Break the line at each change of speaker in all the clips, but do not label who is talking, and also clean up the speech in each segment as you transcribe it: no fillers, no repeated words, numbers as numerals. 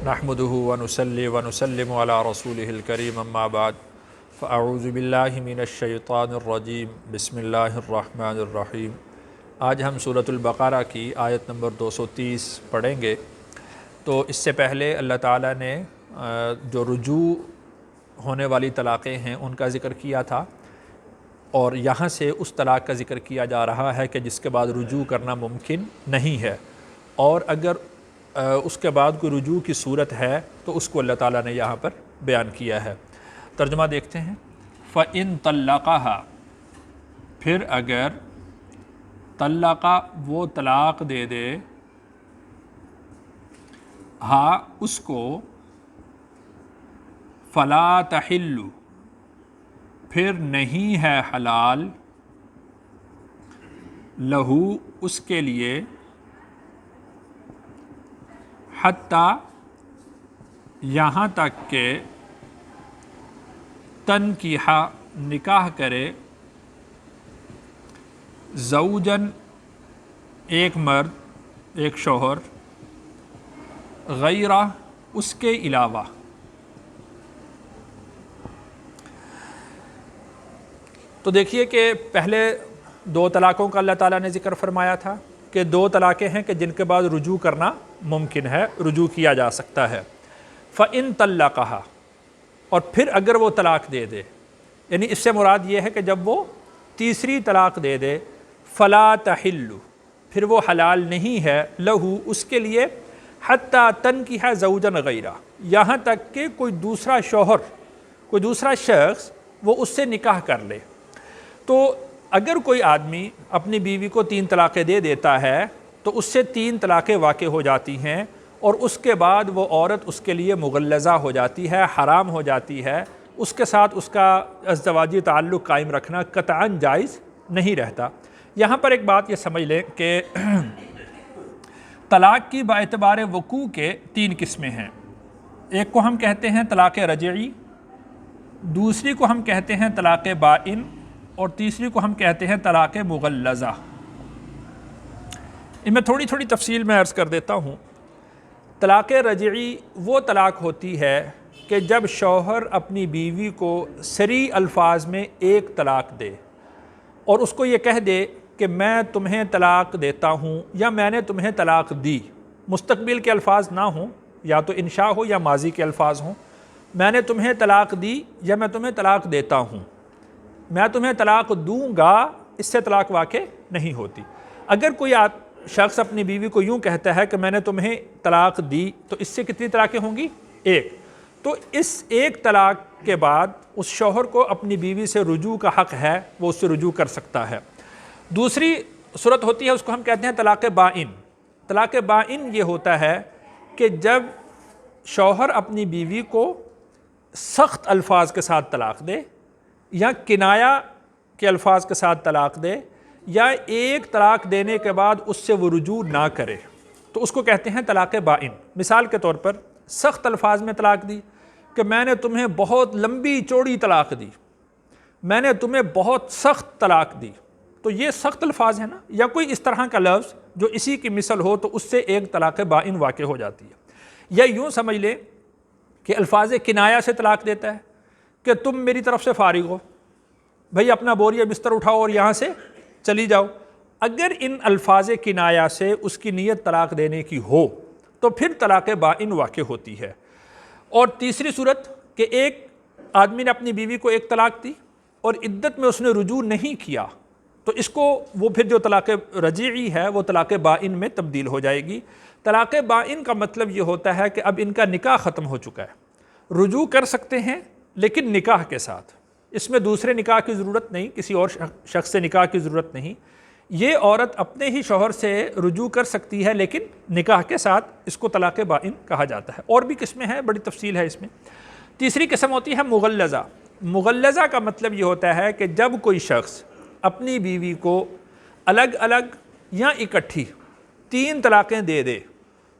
نحمده ونصلي ونسلم على رسوله الكريم اما بعد فاعوذ باللہ من الشیطان الرجیم بسم اللہ الرحمن الرحیم۔ آج ہم سورۃ البقرہ کی آیت نمبر 230 پڑھیں گے۔ تو اس سے پہلے اللہ تعالیٰ نے جو رجوع ہونے والی طلاقیں ہیں ان کا ذکر کیا تھا، اور یہاں سے اس طلاق کا ذکر کیا جا رہا ہے کہ جس کے بعد رجوع کرنا ممکن نہیں ہے، اور اگر اس کے بعد کوئی رجوع کی صورت ہے تو اس کو اللہ تعالیٰ نے یہاں پر بیان کیا ہے۔ ترجمہ دیکھتے ہیں۔ فَإِن طَلَّقَهَا، پھر اگر طلقہ وہ طلاق دے دے، ہاں اس کو، فَلَا تَحِلُّ، پھر نہیں ہے حلال، لہو اس کے لیے، حتیٰ یہاں تک کہ تنکیحہ نکاح کرے، زوجن ایک مرد، ایک شوہر، غیرہ اس کے علاوہ۔ تو دیکھیے کہ پہلے دو طلاقوں کا اللہ تعالیٰ نے ذکر فرمایا تھا کہ دو طلاقیں ہیں کہ جن کے بعد رجوع کرنا ممکن ہے، رجوع کیا جا سکتا ہے۔ فَإِن طَلَّقَهَا، اور پھر اگر وہ طلاق دے دے، یعنی اس سے مراد یہ ہے کہ جب وہ تیسری طلاق دے دے، فَلَا تَحِلُّ، پھر وہ حلال نہیں ہے، لہو اس کے لیے، حتیٰ تنکیح زوجن غیرہ، یہاں تک کہ کوئی دوسرا شوہر، کوئی دوسرا شخص وہ اس سے نکاح کر لے۔ تو اگر کوئی آدمی اپنی بیوی کو 3 طلاقیں دے دیتا ہے تو اس سے 3 طلاقیں واقع ہو جاتی ہیں، اور اس کے بعد وہ عورت اس کے لیے مغلظہ ہو جاتی ہے، حرام ہو جاتی ہے، اس کے ساتھ اس کا ازدواجی تعلق قائم رکھنا قطعاً جائز نہیں رہتا۔ یہاں پر ایک بات یہ سمجھ لیں کہ طلاق کی باعتبار وقوع کے 3 قسمیں ہیں۔ ایک کو ہم کہتے ہیں طلاق رجعی، دوسری کو ہم کہتے ہیں طلاق بائن، اور تیسری کو ہم کہتے ہیں طلاق مغلظہ۔ ان میں تھوڑی تھوڑی تفصیل میں عرض کر دیتا ہوں۔ طلاق رجعی وہ طلاق ہوتی ہے کہ جب شوہر اپنی بیوی کو صریح الفاظ میں ایک طلاق دے، اور اس کو یہ کہہ دے کہ میں تمہیں طلاق دیتا ہوں، یا میں نے تمہیں طلاق دی، مستقبل کے الفاظ نہ ہوں، یا تو انشاء ہو یا ماضی کے الفاظ ہوں، میں نے تمہیں طلاق دی یا میں تمہیں طلاق دیتا ہوں، میں تمہیں طلاق دوں گا، اس سے طلاق واقع نہیں ہوتی۔ اگر کوئی شخص اپنی بیوی کو یوں کہتا ہے کہ میں نے تمہیں طلاق دی، تو اس سے کتنی طلاقیں ہوں گی؟ ایک۔ تو اس ایک طلاق کے بعد اس شوہر کو اپنی بیوی سے رجوع کا حق ہے، وہ اس سے رجوع کر سکتا ہے۔ دوسری صورت ہوتی ہے، اس کو ہم کہتے ہیں طلاق بائن۔ طلاق بائن یہ ہوتا ہے کہ جب شوہر اپنی بیوی کو سخت الفاظ کے ساتھ طلاق دے، یا کنایہ کے الفاظ کے ساتھ طلاق دے، یا ایک طلاق دینے کے بعد اس سے وہ رجوع نہ کرے، تو اس کو کہتے ہیں طلاق بائن۔ مثال کے طور پر سخت الفاظ میں طلاق دی کہ میں نے تمہیں بہت لمبی چوڑی طلاق دی، میں نے تمہیں بہت سخت طلاق دی، تو یہ سخت الفاظ ہیں نا، یا کوئی اس طرح کا لفظ جو اسی کی مثل ہو، تو اس سے ایک طلاق بائن واقع ہو جاتی ہے۔ یا یوں سمجھ لیں کہ الفاظ کنایہ سے طلاق دیتا ہے کہ تم میری طرف سے فارغ ہو، بھئی اپنا بوریا بستر اٹھاؤ اور یہاں سے چلی جاؤ۔ اگر ان الفاظ کنایہ سے اس کی نیت طلاق دینے کی ہو تو پھر طلاق بائن واقع ہوتی ہے۔ اور تیسری صورت کہ ایک آدمی نے اپنی بیوی کو ایک طلاق دی اور عدت میں اس نے رجوع نہیں کیا، تو اس کو وہ پھر جو طلاق رجعی ہے وہ طلاق بائن میں تبدیل ہو جائے گی۔ طلاق بائن کا مطلب یہ ہوتا ہے کہ اب ان کا نکاح ختم ہو چکا ہے، رجوع کر سکتے ہیں لیکن نکاح کے ساتھ، اس میں دوسرے نکاح کی ضرورت نہیں، کسی اور شخص سے نکاح کی ضرورت نہیں۔ یہ عورت اپنے ہی شوہر سے رجوع کر سکتی ہے لیکن نکاح کے ساتھ، اس کو طلاق بائن کہا جاتا ہے۔ اور بھی قسمیں ہیں، بڑی تفصیل ہے اس میں۔ تیسری قسم ہوتی ہے مغلظہ۔ مغلظہ کا مطلب یہ ہوتا ہے کہ جب کوئی شخص اپنی بیوی کو الگ الگ یا اکٹھی 3 طلاقیں دے دے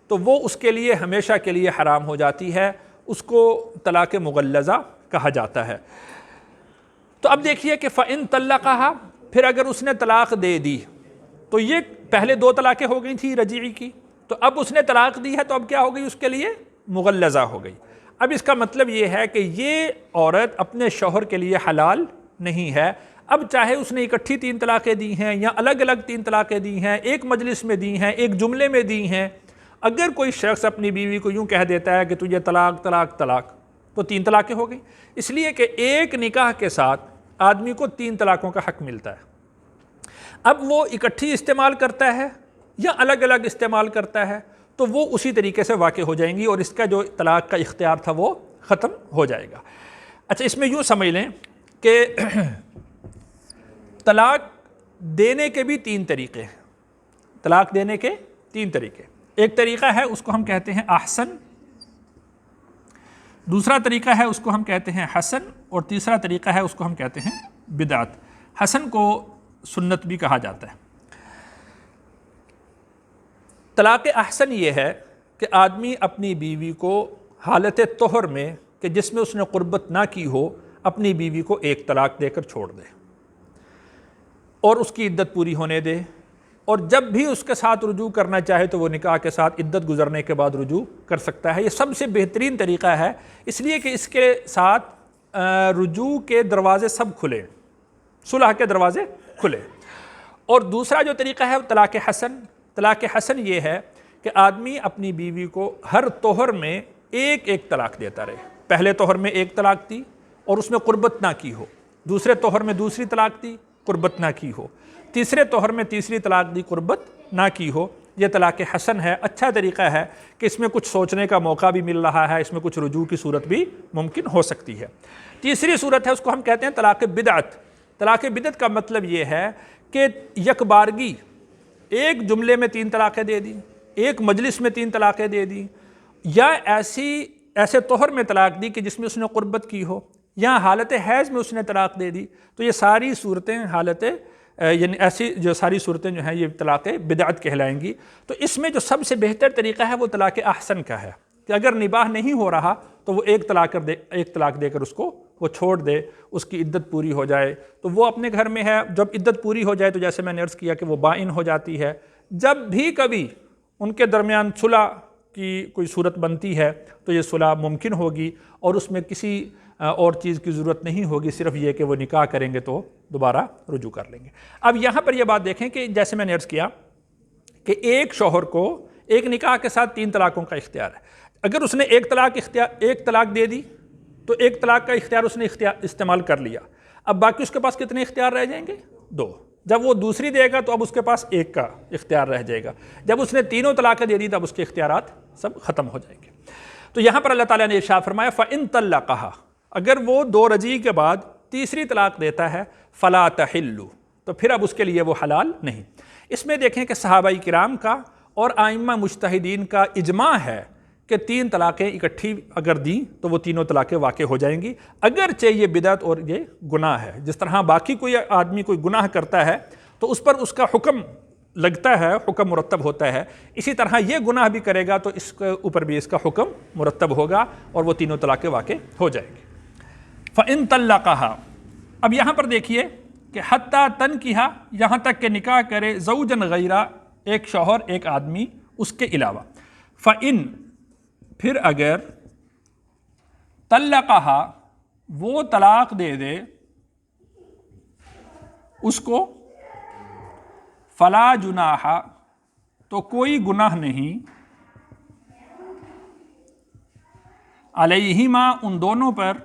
تو وہ اس کے لیے ہمیشہ کے لیے حرام ہو جاتی ہے، اس کو طلاق مغلظہ کہا جاتا ہے۔ تو اب دیکھیے کہ فَإِن طَلَّقَهَا، پھر اگر اس نے طلاق دے دی، تو یہ پہلے 2 طلاقیں ہو گئی تھی رجعی کی، تو اب اس نے طلاق دی ہے تو اب کیا ہو گئی اس کے لیے؟ مغلظہ ہو گئی۔ اب اس کا مطلب یہ ہے کہ یہ عورت اپنے شوہر کے لیے حلال نہیں ہے۔ اب چاہے اس نے اکٹھی 3 طلاقیں دی ہیں یا الگ الگ 3 طلاقیں دی ہیں، ایک مجلس میں دی ہیں، ایک جملے میں دی ہیں، اگر کوئی شخص اپنی بیوی کو یوں کہہ دیتا ہے کہ تجھے طلاق طلاق طلاق، تو 3 طلاقیں ہو گئیں، اس لیے کہ ایک نکاح کے ساتھ آدمی کو 3 طلاقوں کا حق ملتا ہے۔ اب وہ اکٹھی استعمال کرتا ہے یا الگ الگ استعمال کرتا ہے تو وہ اسی طریقے سے واقع ہو جائیں گی اور اس کا جو طلاق کا اختیار تھا وہ ختم ہو جائے گا۔ اچھا، اس میں یوں سمجھ لیں کہ طلاق دینے کے بھی 3 طریقے ہیں۔ طلاق دینے کے 3 طریقے، ایک طریقہ ہے اس کو ہم کہتے ہیں احسن، دوسرا طریقہ ہے اس کو ہم کہتے ہیں حسن، اور تیسرا طریقہ ہے اس کو ہم کہتے ہیں بدعت۔ حسن کو سنت بھی کہا جاتا ہے۔ طلاق احسن یہ ہے کہ آدمی اپنی بیوی کو حالت طہر میں کہ جس میں اس نے قربت نہ کی ہو، اپنی بیوی کو 1 طلاق دے کر چھوڑ دے اور اس کی عدت پوری ہونے دے، اور جب بھی اس کے ساتھ رجوع کرنا چاہے تو وہ نکاح کے ساتھ عدت گزرنے کے بعد رجوع کر سکتا ہے۔ یہ سب سے بہترین طریقہ ہے، اس لیے کہ اس کے ساتھ رجوع کے دروازے سب کھلے، صلح کے دروازے کھلے۔ اور دوسرا جو طریقہ ہے وہ طلاق حسن۔ طلاق حسن یہ ہے کہ آدمی اپنی بیوی کو ہر طہر میں 1 طلاق دیتا رہے۔ پہلے طہر میں 1 طلاق دی اور اس میں قربت نہ کی ہو، دوسرے طہر میں دوسری طلاق دی، قربت نہ کی ہو، تیسرے طہر میں تیسری طلاق دی، قربت نہ کی ہو۔ یہ طلاق حسن ہے، اچھا طریقہ ہے کہ اس میں کچھ سوچنے کا موقع بھی مل رہا ہے، اس میں کچھ رجوع کی صورت بھی ممکن ہو سکتی ہے۔ تیسری صورت ہے اس کو ہم کہتے ہیں طلاق بدعت۔ طلاق بدعت کا مطلب یہ ہے کہ یک بارگی ایک جملے میں 3 طلاقیں دے دی، ایک مجلس میں 3 طلاقیں دے دی، یا ایسے طہر میں طلاق دی کہ جس میں اس نے قربت کی ہو، یا حالت حیض میں اس نے طلاق دے دی۔ تو یہ ساری صورتیں یعنی ایسی جو ساری صورتیں جو ہیں یہ طلاق بدعت کہلائیں گی۔ تو اس میں جو سب سے بہتر طریقہ ہے وہ طلاق احسن کا ہے کہ اگر نباہ نہیں ہو رہا تو وہ 1 طلاق دے کر اس کو وہ چھوڑ دے، اس کی عدت پوری ہو جائے تو وہ اپنے گھر میں ہے۔ جب عدت پوری ہو جائے تو جیسے میں نے عرض کیا کہ وہ بائن ہو جاتی ہے۔ جب بھی کبھی ان کے درمیان صلح کی کوئی صورت بنتی ہے تو یہ صلح ممکن ہوگی اور اس میں کسی اور چیز کی ضرورت نہیں ہوگی، صرف یہ کہ وہ نکاح کریں گے تو دوبارہ رجوع کر لیں گے۔ اب یہاں پر یہ بات دیکھیں کہ جیسے میں نے عرض کیا کہ ایک شوہر کو ایک نکاح کے ساتھ 3 طلاقوں کا اختیار ہے۔ اگر اس نے 1 طلاق دے دی تو 1 طلاق کا اختیار اس نے استعمال کر لیا، اب باقی اس کے پاس کتنے اختیار رہ جائیں گے؟ 2۔ جب وہ دوسری دے گا تو اب اس کے پاس 1 کا اختیار رہ جائے گا۔ جب اس نے 3 طلاقیں دے دی تب اس کے اختیارات سب ختم ہو جائیں گے۔ تو یہاں پر اللہ تعالیٰ نے ارشاد فرمایا فَإِن طَلَّقَهَا، اگر وہ 2 رجعی کے بعد تیسری طلاق دیتا ہے فَلَا تَحِلُّ، تو پھر اب اس کے لیے وہ حلال نہیں۔ اس میں دیکھیں کہ صحابہ کرام کا اور ائمہ مجتہدین کا اجماع ہے کہ 3 طلاقیں اکٹھی اگر دیں تو وہ تینوں طلاقیں واقع ہو جائیں گی، اگرچہ یہ بدعت اور یہ گناہ ہے۔ جس طرح باقی کوئی آدمی کوئی گناہ کرتا ہے تو اس پر اس کا حکم لگتا ہے، حکم مرتب ہوتا ہے، اسی طرح یہ گناہ بھی کرے گا تو اس کے اوپر بھی اس کا حکم مرتب ہوگا اور وہ تینوں طلاقیں واقع ہو جائیں گی۔ فَإِن طَلَّقَهَا، اب یہاں پر دیکھیے کہ حتیٰ تنکحہ، یہاں تک کہ نکاح کرے زوجن غیرہ، ایک شوہر ایک آدمی اس کے علاوہ۔ فَإِن، پھر اگر طلقها، وہ طلاق دے دے اس کو، فلا جناح، تو کوئی گناہ نہیں، علیہما، ان دونوں پر،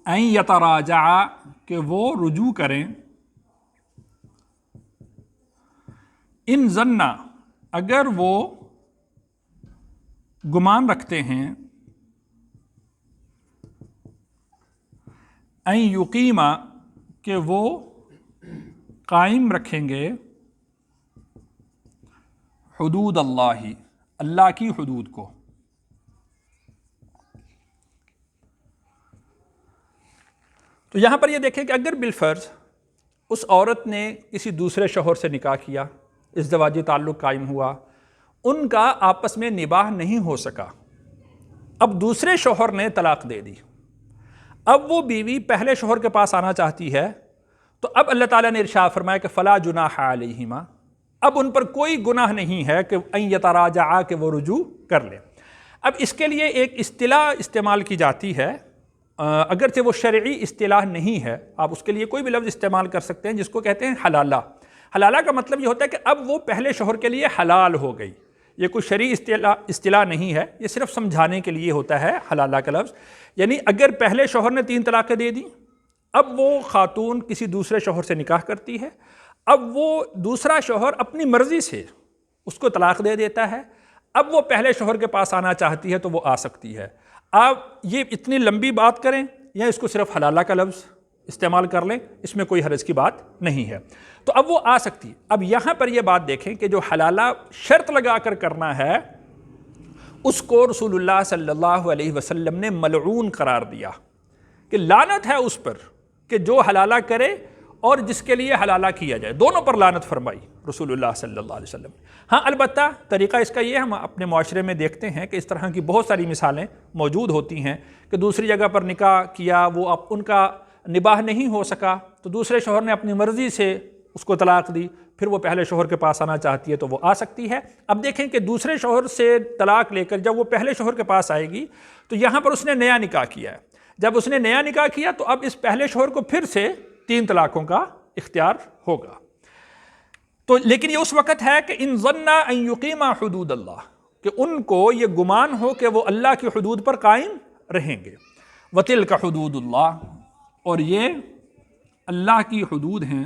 ان یتراجعا، کہ وہ رجوع کریں، ان ظنا، اگر وہ گمان رکھتے ہیں، ان یقیما، کہ وہ قائم رکھیں گے، حدود اللہ، اللہ کی حدود کو۔ تو یہاں پر یہ دیکھیں کہ اگر بالفرض اس عورت نے کسی دوسرے شوہر سے نکاح کیا، ازدواجی تعلق قائم ہوا، ان کا آپس میں نباہ نہیں ہو سکا، اب دوسرے شوہر نے طلاق دے دی، اب وہ بیوی پہلے شوہر کے پاس آنا چاہتی ہے، تو اب اللہ تعالیٰ نے ارشاد فرمایا کہ فلا جناح علیہما، اب ان پر کوئی گناہ نہیں ہے کہ ان یتراجعا کہ وہ رجوع کر لیں۔ اب اس کے لیے ایک اصطلاح استعمال کی جاتی ہے، اگرچہ وہ شرعی اصطلاح نہیں ہے، آپ اس کے لیے کوئی بھی لفظ استعمال کر سکتے ہیں، جس کو کہتے ہیں حلالہ۔ حلالہ کا مطلب یہ ہوتا ہے کہ اب وہ پہلے شوہر کے لیے حلال ہو گئی۔ یہ کوئی شرعی اصطلاح نہیں ہے، یہ صرف سمجھانے کے لیے ہوتا ہے حلالہ کا لفظ۔ یعنی اگر پہلے شوہر نے 3 طلاقیں دے دیں، اب وہ خاتون کسی دوسرے شوہر سے نکاح کرتی ہے، اب وہ دوسرا شوہر اپنی مرضی سے اس کو طلاق دے دیتا ہے، اب وہ پہلے شوہر کے پاس آنا چاہتی ہے تو وہ آ سکتی ہے۔ آپ یہ اتنی لمبی بات کریں یا اس کو صرف حلالہ کا لفظ استعمال کر لیں، اس میں کوئی حرج کی بات نہیں ہے، تو اب وہ آ سکتی ہے۔ اب یہاں پر یہ بات دیکھیں کہ جو حلالہ شرط لگا کر کرنا ہے، اس کو رسول اللہ صلی اللہ علیہ وسلم نے ملعون قرار دیا کہ لعنت ہے اس پر کہ جو حلالہ کرے اور جس کے لیے حلالہ کیا جائے، دونوں پر لعنت فرمائی رسول اللہ صلی اللہ علیہ وسلم۔ ہاں البتہ طریقہ اس کا یہ ہم اپنے معاشرے میں دیکھتے ہیں کہ اس طرح کی بہت ساری مثالیں موجود ہوتی ہیں کہ دوسری جگہ پر نکاح کیا، وہ اب ان کا نباہ نہیں ہو سکا تو دوسرے شوہر نے اپنی مرضی سے اس کو طلاق دی، پھر وہ پہلے شوہر کے پاس آنا چاہتی ہے تو وہ آ سکتی ہے۔ اب دیکھیں کہ دوسرے شوہر سے طلاق لے کر جب وہ پہلے شوہر کے پاس آئے گی تو یہاں پر اس نے نیا نکاح کیا ہے، جب اس نے نیا نکاح کیا تو اب اس پہلے شوہر کو پھر سے 3 طلاقوں کا اختیار ہوگا۔ تو لیکن یہ اس وقت ہے کہ ان ظنا ان یقیما حدود اللہ، کہ ان کو یہ گمان ہو کہ وہ اللہ کی حدود پر قائم رہیں گے۔ وتلک حدود اللہ، اور یہ اللہ کی حدود ہیں،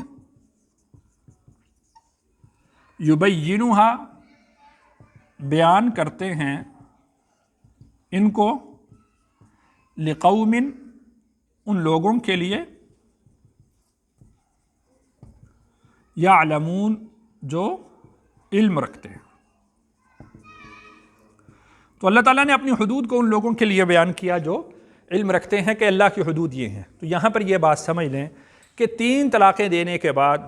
یبینھا، بیان کرتے ہیں ان کو، لقوم، ان لوگوں کے لیے، یعلمون، جو علم رکھتے ہیں۔ تو اللہ تعالیٰ نے اپنی حدود کو ان لوگوں کے لیے بیان کیا جو علم رکھتے ہیں کہ اللہ کی حدود یہ ہیں۔ تو یہاں پر یہ بات سمجھ لیں کہ 3 طلاقیں دینے کے بعد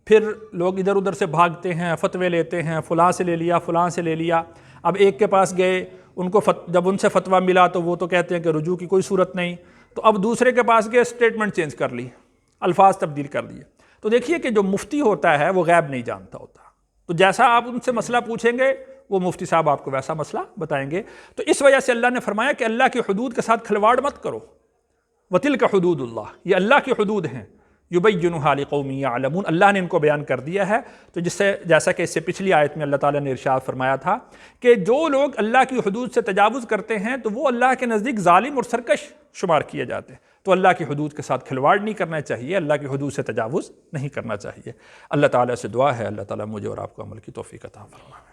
پھر لوگ ادھر ادھر سے بھاگتے ہیں، فتوے لیتے ہیں، فلاں سے لے لیا، فلاں سے لے لیا۔ اب ایک کے پاس گئے، ان کو جب ان سے فتویٰ ملا تو وہ تو کہتے ہیں کہ رجوع کی کوئی صورت نہیں، تو اب دوسرے کے پاس گئے، اسٹیٹمنٹ چینج کر لی، الفاظ تبدیل کر دیے۔ تو دیکھیے کہ جو مفتی ہوتا ہے وہ غیب نہیں جانتا ہوتا، تو جیسا آپ ان سے مسئلہ پوچھیں گے وہ مفتی صاحب آپ کو ویسا مسئلہ بتائیں گے۔ تو اس وجہ سے اللہ نے فرمایا کہ اللہ کی حدود کے ساتھ کھلواڑ مت کرو۔ وَتِلْكَ حدود اللہ، یہ اللہ کی حدود ہیں، یبینھا لقوم یعلمون، اللہ نے ان کو بیان کر دیا ہے۔ تو جیسا کہ اس سے پچھلی آیت میں اللہ تعالیٰ نے ارشاد فرمایا تھا کہ جو لوگ اللہ کی حدود سے تجاوز کرتے ہیں تو وہ اللہ کے نزدیک ظالم اور سرکش شمار کیے جاتے ہیں۔ تو اللہ کی حدود کے ساتھ کھلواڑ نہیں کرنا چاہیے، اللہ کی حدود سے تجاوز نہیں کرنا چاہیے۔ اللہ تعالیٰ سے دعا ہے اللہ تعالیٰ مجھے اور آپ کو عمل کی توفیق عطا فرمائے۔